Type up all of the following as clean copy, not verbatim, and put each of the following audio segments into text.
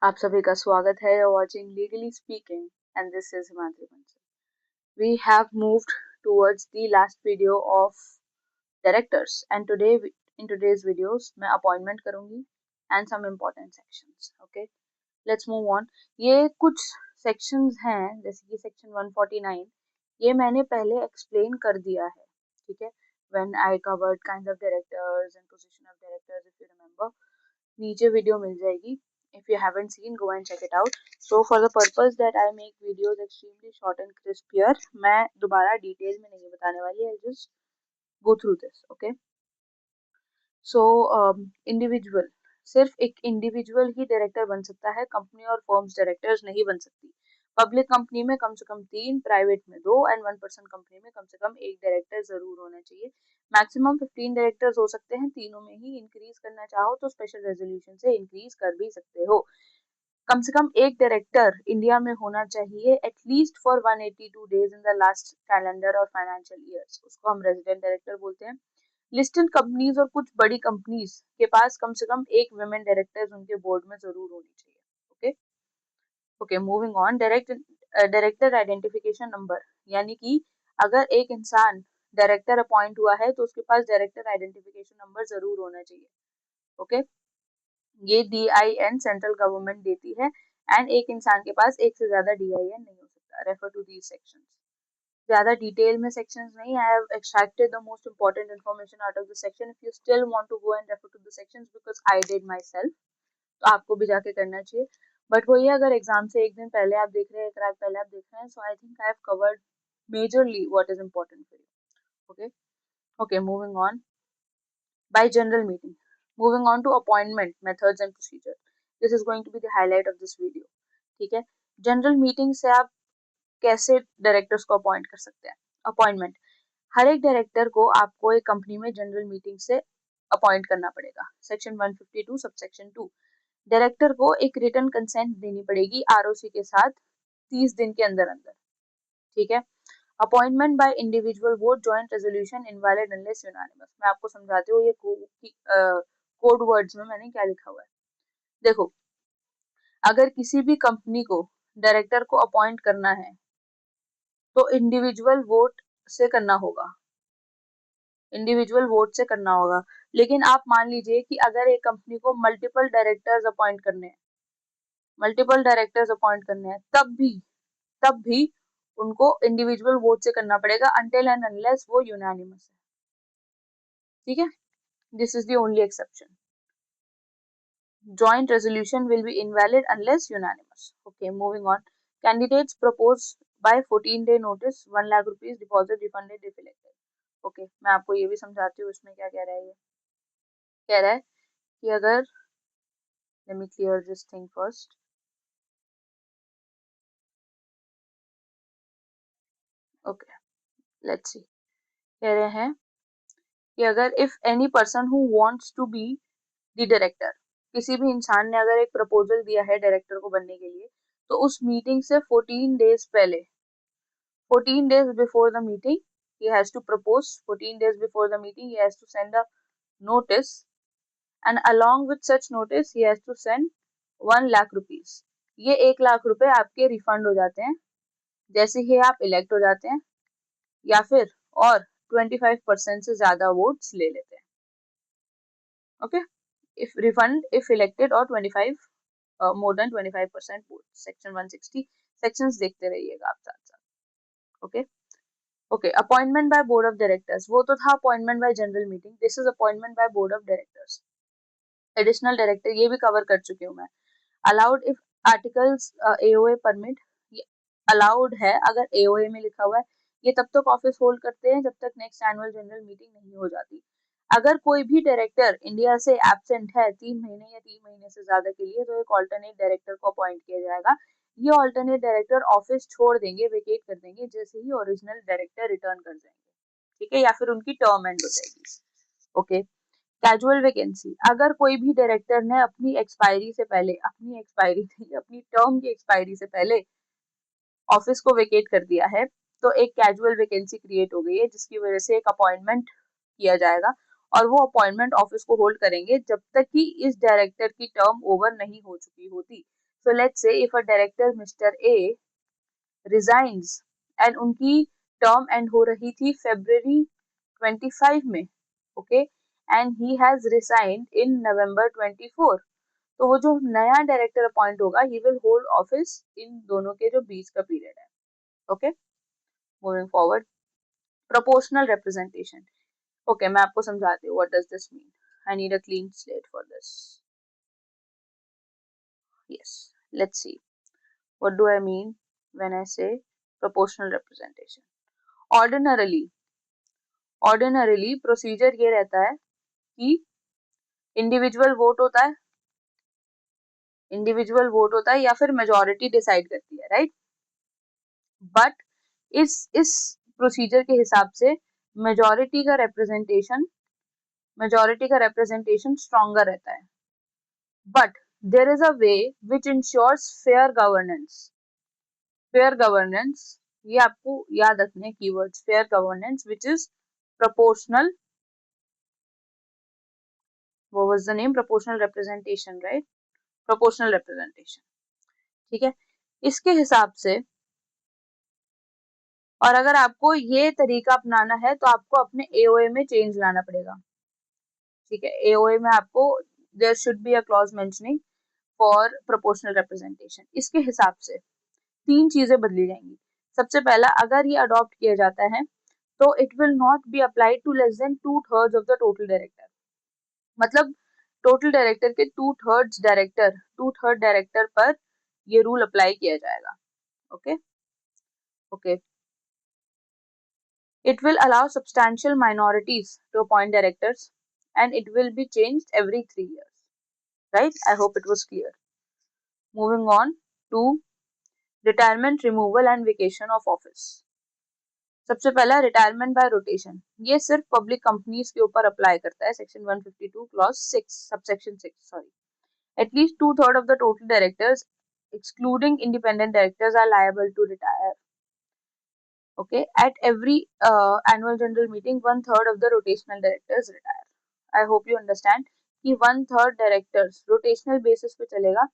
आप सभी का स्वागत है watching Legally Speaking and this is Himanshi Bansal. We have moved towards the last video of directors and in today's videos मैं appointment करूंगी and some important sections. Okay, let's move on. ये कुछ sections हैं जैसे कि section 149 ये मैंने पहले explain कर दिया है, ठीक है? When I covered kinds of directors and position of directors, if you remember, नीचे वीडियो मिल जाएगी. If you haven't seen, go and check it out. So for the purpose that I make videos extremely short and crisp here, मैं दोबारा detail में नहीं बताने वाली. I'll just go through this, okay? So individual, सिर्फ एक individual ही director बन सकता है, कंपनी और फर्म्स डायरेक्टर्स नहीं बन सकती. पब्लिक कंपनी में कम से कम 3, प्राइवेट में 2 एंड 1% कंपनी में कम से कम एक डायरेक्टर जरूर होना चाहिए. मैक्सिमम 15 डायरेक्टर्स हो सकते हैं, तीनों में ही. इंक्रीज करना चाहो तो स्पेशल रेजोल्यूशन से इंक्रीज कर भी सकते हो. कम से कम एक डायरेक्टर इंडिया में होना चाहिए at least for 182 days in the last calendar और फाइनेंशियल ईयर्स. उसको हम रेजिडेंट डायरेक्टर बोलते हैं. लिस्टेड कंपनीज और कुछ बड़ी कंपनीज के पास कम से कम एक वुमेन डायरेक्टर उनके बोर्ड में जरूर होनी चाहिए. Okay okay, moving on. Director identification number, यानी कि अगर एक इंसान डायरेक्टर अपॉइंट हुआ है तो उसके पास डायरेक्टर आइडेंटिफिकेशन नंबर जरूर होना चाहिए. ओके, ये DIN सेंट्रल गवर्नमेंट देती है एंड एक इंसान के पास एक से ज्यादा DIN नहीं हो सकता. Refer to these sections. ज्यादा डिटेल में सेक्शंस नहीं. I have extracted the most important information out of the section. If you still want to go and refer to the sections because I did myself, तो आपको भी जाके करना चाहिए. But वही, अगर एग्जाम से एक दिन पहले आप देख रहे हैं, एक रात पहले आप देख रहे हैं, so I think I have covered majorly what is important for you. Okay okay, moving on. By general meeting. Moving on to appointment methods and procedure. This is going to be the highlight of this video. ठीक है, general meeting से आप कैसे directors को appoint कर सकते हैं. Appointment, हर एक डायरेक्टर को आपको एक कंपनी में जनरल मीटिंग से अपॉइंट करना पड़ेगा. Section 152 subsection 2. डायरेक्टर को एक रिटन कंसेंट देनी पड़ेगी ROC के साथ 30 दिन के अंदर अंदर. ठीक है. Appointment by individual vote joint resolution invalid unless unanimous. मैं आपको समझाती हूँ ये कोड वर्ड्स में मैंने क्या लिखा हुआ है. देखो, अगर किसी भी कंपनी को डायरेक्टर को अपॉइंट करना है तो इंडिविजुअल वोट से करना होगा. इंडिविजुअल वोट से करना होगा. लेकिन आप मान लीजिए कि अगर एक कंपनी को मल्टीपल डायरेक्टर्स अपॉइंट करने हैं, तब भी उनको इंडिविजुअल वोट से करना पड़ेगा अनटिल एंड अनलेस वो यूनानिमस है. ठीक है, this is the only exception. Joint resolution will be invalid unless unanimous. Okay, moving on. Candidates propose by 14-day notice 1 lakh rupees deposit refunded if elected. Okay, मैं आपको ये भी समझाती हूँ इसमें क्या कह रहा है. ये कह रहा है कि अगर, let me clear this thing first. Okay, let's see. कह रहे हैं कि अगर if any person who wants to be the director, किसी भी इंसान ने अगर एक प्रपोजल दिया है डायरेक्टर को बनने के लिए, तो उस मीटिंग से 14 days पहले, 14 days before the meeting, he has to propose. 14 days before the meeting, he has to send a notice, and along with such notice, he has to send 1 lakh rupees. ये 1 लाख रुपए आपके refund हो जाते हैं जैसे ही आप elect हो जाते हैं, या फिर और 25% से ज्यादा वोट्स ले लेते हैं. Okay, if refund if elected और 25 more than 25% vote. Section 160 sections देखते रहिएगा आप साथ साथ. Okay okay, appointment by board of directors. वो तो था appointment bye general meeting. This is appointment by board of directors. Additional director, ये भी कवर कर चुकी हूँ मैं. Allowed if articles AOA permit. Allowed है अगर AOA में लिखा हुआ है. ये तब तक ऑफिस होल्ड करते हैं जब तक नेक्स्ट एनुअल जनरल मीटिंग नहीं हो जाती. अगर कोई भी डायरेक्टर इंडिया से एब्सेंट है 3 महीने या 3 महीने से ज्यादा के लिए, तो एक ऑल्टरनेट डायरेक्टर को अपॉइंट किया जाएगा. ये ऑल्टरनेट डायरेक्टर ऑफिस छोड़ देंगे, वेकेट कर देंगे जैसे ही ओरिजिनल डायरेक्टर रिटर्न कर जाएंगे. ठीक है, या फिर उनकी टर्म एंड हो जाएगी. Okay, casual vacancy. अगर कोई भी डायरेक्टर ने अपनी एक्सपायरी से पहले, अपनी टर्म की एक्सपायरी से पहले ऑफिस को वेकेट कर दिया है, तो एक कैजुअल वैकेंसी क्रिएट हो गई है जिसकी वजह से एक अपॉइंटमेंट किया जाएगा, और वो अपॉइंटमेंट ऑफिस को होल्ड करेंगे जब तक कि इस डायरेक्टर की टर्म ओवर नहीं हो चुकी होती. So let's say if a director Mr. A resigns and उनकी term end हो रही थी February 25 में, okay, and he has resigned in November 24. तो वो जो नया डायरेक्टर अपॉइंट होगा he will hold office in दोनों के जो बीच का पीरियड है. Okay, moving forward. Proportional representation. Okay, मैं आपको समझाती हूँ what does this mean. I need a clean slate for this. Yes, let's see what do I mean when I से प्रोपोर्शनल रिप्रेजेंटेशन. ऑर्डिनरली प्रोसीजर ये रहता है कि इंडिविजुअल वोट होता है या फिर मेजोरिटी डिसाइड करती है, राइट. बट इस प्रोसीजर के हिसाब से मेजोरिटी का रिप्रेजेंटेशन स्ट्रॉन्गर रहता है. But there is a way which ensures fair governance. ये आपको याद रखने keywords. Fair governance which is proportional. What was the name? Proportional representation, right? Proportional representation. ठीक है, इसके हिसाब से. और अगर आपको ये तरीका अपनाना है तो आपको अपने एओए में चेंज लाना पड़ेगा. ठीक है, एओए में आपको there should be a clause mentioning for proportional representation. इसके हिसाब से 3 चीजें बदली जाएंगी. सबसे पहला, अगर ये अडॉप्ट किया जाता है तो it will not be applied to less than 2/3 of the total director. मतलब टोटल डायरेक्टर के 2/3 डायरेक्टर पर ये रूल अप्लाई किया जाएगा. Okay okay. It will allow substantial minorities to appoint directors and it will be changed every 3 years. Right? I hope it was clear. Moving on to retirement, removal and vacation of office. सबसे पहला retirement bye rotation. ये सिर्फ public companies के ऊपर apply करता है. Section 152 clause 6 subsection 6. Sorry. At least 2/3 of the total directors excluding independent directors are liable to retire. Okay, at every annual general meeting 1/3 of the rotational directors retire. I hope you understand कि 1/3 directors rotational basis पे चलेगा.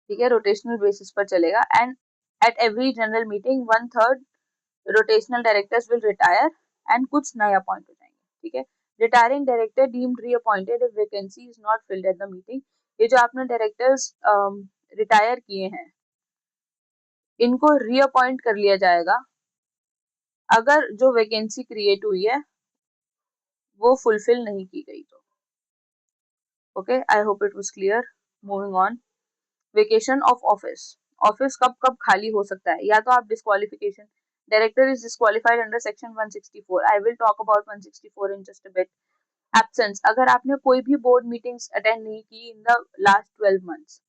ठीक है, rotational basis पर चलेगा. And at every general meeting 1/3 rotational directors will retire and कुछ नए appoint हो जाएंगे. ठीक है, retiring director deemed reappointed if vacancy is not filled at the meeting. ये जो आपने डायरेक्टर्स रिटायर किए हैं इनको रीअपॉइंट कर लिया जाएगा अगर जो वैकेंसी क्रिएट हुई है वो फुलफिल नहीं की गई तो. Okay, I hope it was clear. Moving on. Vacation of office. Office कब कब खाली हो सकता है? या तो आप disqualification. Director is disqualified under section 164. I will talk about 164 in just a bit. Absence. अगर आपने कोई भी बोर्ड मीटिंग्स अटेंड नहीं की in the last 12 months.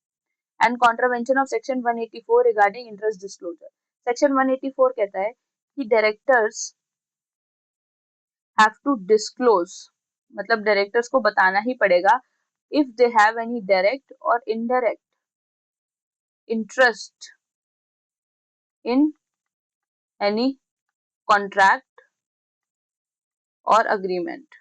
And contravention of section 184 regarding interest disclosure. Section 184 कहता है कि डायरेक्टर्स have to disclose. मतलब डायरेक्टर्स को बताना ही पड़ेगा if they have any direct or indirect interest in any contract or agreement.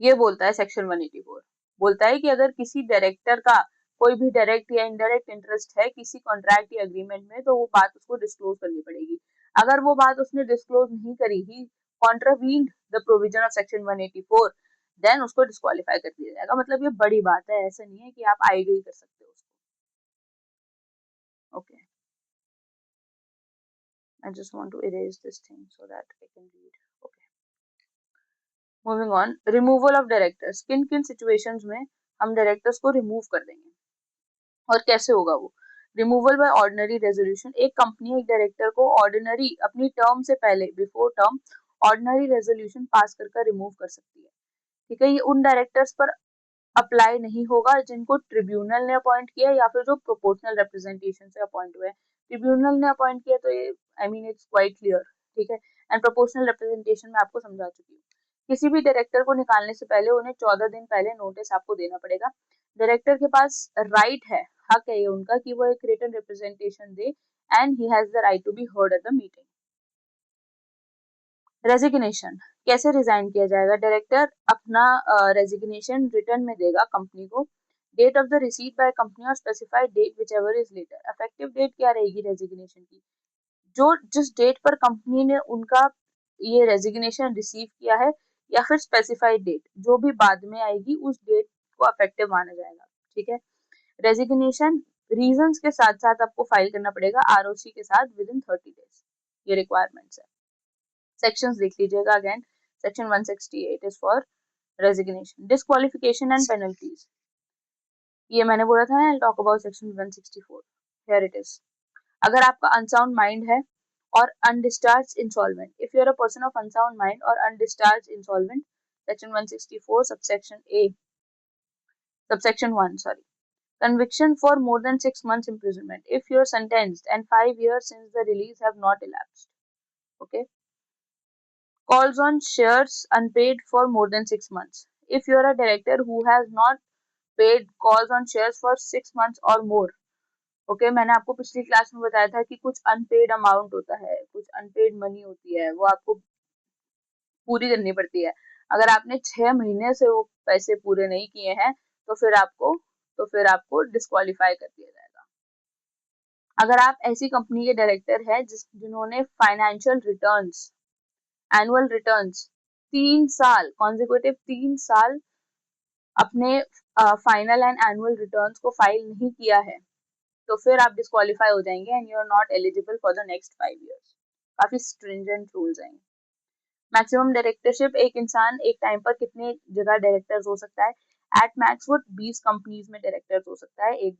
ये बोलता है सेक्शन 184. बोलता है कि अगर किसी डायरेक्टर का कोई भी डायरेक्ट या इनडायरेक्ट इंटरेस्ट है किसी कॉन्ट्रैक्ट या एग्रीमेंट में तो वो बात उसको डिस्क्लोज करनी पड़ेगी. अगर वो बात उसने डिस्क्लोज नहीं करी ही contravened the provision of section 184 then उसको डिस्क्वालीफाई कर दिया जाएगा. मतलब ये बड़ी बात है, ऐसा नहीं है कि आप आई गई कर सकते हो उसको. Okay, I just want to erase this thing so that I can read. Okay. Moving on. Removal of directors. किन किन situations में हम डायरेक्टर्स को रिमूव कर देंगे और कैसे होगा वो? Removal by ordinary resolution. एक कंपनी एक डायरेक्टर को ऑर्डिनरी अपनी टर्म से पहले before term ordinary resolution pass कर रिमूव कर सकती है. ठीक है, ये उन डायरेक्टर्स पर अप्लाई नहीं होगा जिनको ट्रिब्यूनल ने अपॉइंट किया या फिर जो प्रोपोर्शनल रिप्रेजेंटेशन से अपॉइंट हुए हैं. ट्रिब्यूनल ने अपॉइंट किया तो ये I mean it's quite clear. ठीक है, एंड प्रोपोर्शनल रिप्रेजेंटेशन में आपको समझा चुकी हूँ. किसी भी डायरेक्टर को निकालने से पहले उन्हें 14 दिन पहले नोटिस आपको देना पड़ेगा. डायरेक्टर के पास राइट है, हक है ये उनका कि वो एक रिटन रिप्रेजेंटेशन दे and he has the right to be heard at the meeting. Resignation. कैसे रिजाइन किया जाएगा? डायरेक्टर अपना रेजिग्नेशन रिटर्न में देगा कंपनी को. Date of the receipt by company और specified date whichever is later. Effective date क्या रहेगी रेजिग्नेशन की, जो जिस डेट पर कंपनी ने उनका ये रेजिग्नेशन रिसीव किया है, या फिर स्पेसिफाइड डेट जो भी बाद में आएगी उस डेट को अफेक्टिव माना जाएगा। ठीक है, रेजिग्नेशन रीजंस के साथ साथ आपको फाइल करना पड़ेगा आरओसी के साथ विद इन 30 डेज। ये रिक्वायरमेंट्स है। सेक्शंस देख लीजिएगा again. Section 168 is for resignation. Disqualification and penalties, ये मैंने बोला था ना, talk about section 164। Here it is. अगर आपका अनसाउंड माइंड है और undischarged insolvent, if you are a person of unsound mind और undischarged insolvent, section 164 subsection A, subsection 1 sorry, conviction for more than 6 months imprisonment if you're sentenced and 5 years since the release have not elapsed. Okay, calls on shares unpaid for more than 6 months, if you're a director who has not paid calls on shares for 6 months or more. Okay, मैंने आपको पिछली class में बताया था कि कुछ unpaid amount होता है, कुछ अनपेड मनी होती है, वो आपको पूरी करनी पड़ती है। अगर आपने 6 महीने से वो पैसे पूरे नहीं किए हैं तो फिर आपको डिस्क्वालीफाई कर दिया जाएगा। अगर आप ऐसी कंपनी के डायरेक्टर हैं जिन्होंने फाइनेंशियल रिटर्न्स, एनुअल रिटर्न्स 3 साल कॉन्जिक्यूटिव 3 साल अपने फाइनल एंड एनुअल रिटर्न्स को फाइल नहीं किया है, तो फिर आप डिस्क्वालीफाई हो जाएंगे and you are not eligible for the next 5 years। काफी स्ट्रिंजेंट रूल्स हैं। मैक्सिमम डायरेक्टरशिप, एक इंसान एक टाइम पर कितने जगह डायरेक्टर्स हो सकता है? एट मैक्स वो 20 कंपनीज में डायरेक्टर्स हो सकता है एक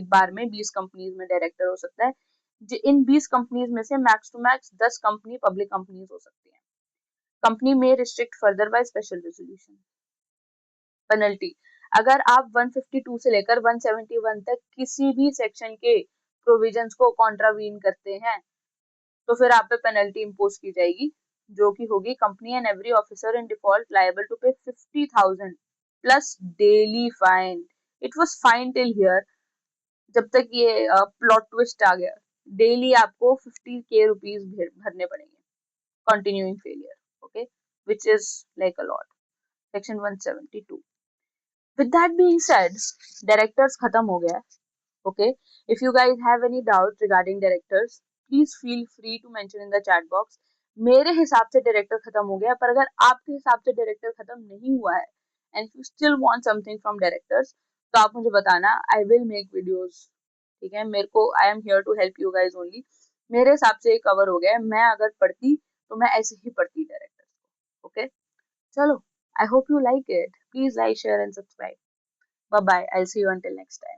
बार में 20 कंपनीज में डायरेक्टर हो सकता है। इन 20 कंपनीज में से max to max 10 company public companies हो सकती हैं। कंपनी में restrict further by special resolution. Penalty, अगर आप 152 से लेकर 171 तक किसी भी सेक्शन के प्रोविजंस को कॉन्ट्रावीन करते हैं तो फिर आप पे पेनल्टी इम्पोज की जाएगी, जो कि होगी company and every officer in default liable to pay 50,000 plus daily fine. It was fine till here, जब तक ये प्लॉट ट्विस्ट आ गया। डेली आपको 50K रुपीज भरने पड़ेंगे continuing failure. Okay, which is like a lot. Section 172। With that being said, directors खत्म हो गया। Okay, if you guys have any doubt regarding directors, please feel free to mention in the chat box. मेरे हिसाब से director खत्म हो गया, पर अगर आपके हिसाब से डायरेक्टर खत्म नहीं हुआ है and you still want something from directors, तो आप मुझे बताना, आई विल मेक वीडियोस। ठीक है, मेरे को I am here to help you guys only. मेरे हिसाब से ये कवर हो गया है। मैं अगर पढ़ती तो मैं ऐसे ही पढ़ती डायरेक्टर्स को। ओके, चलो, I hope you like it. Please like, share and subscribe. Bye bye, I will see you until next time.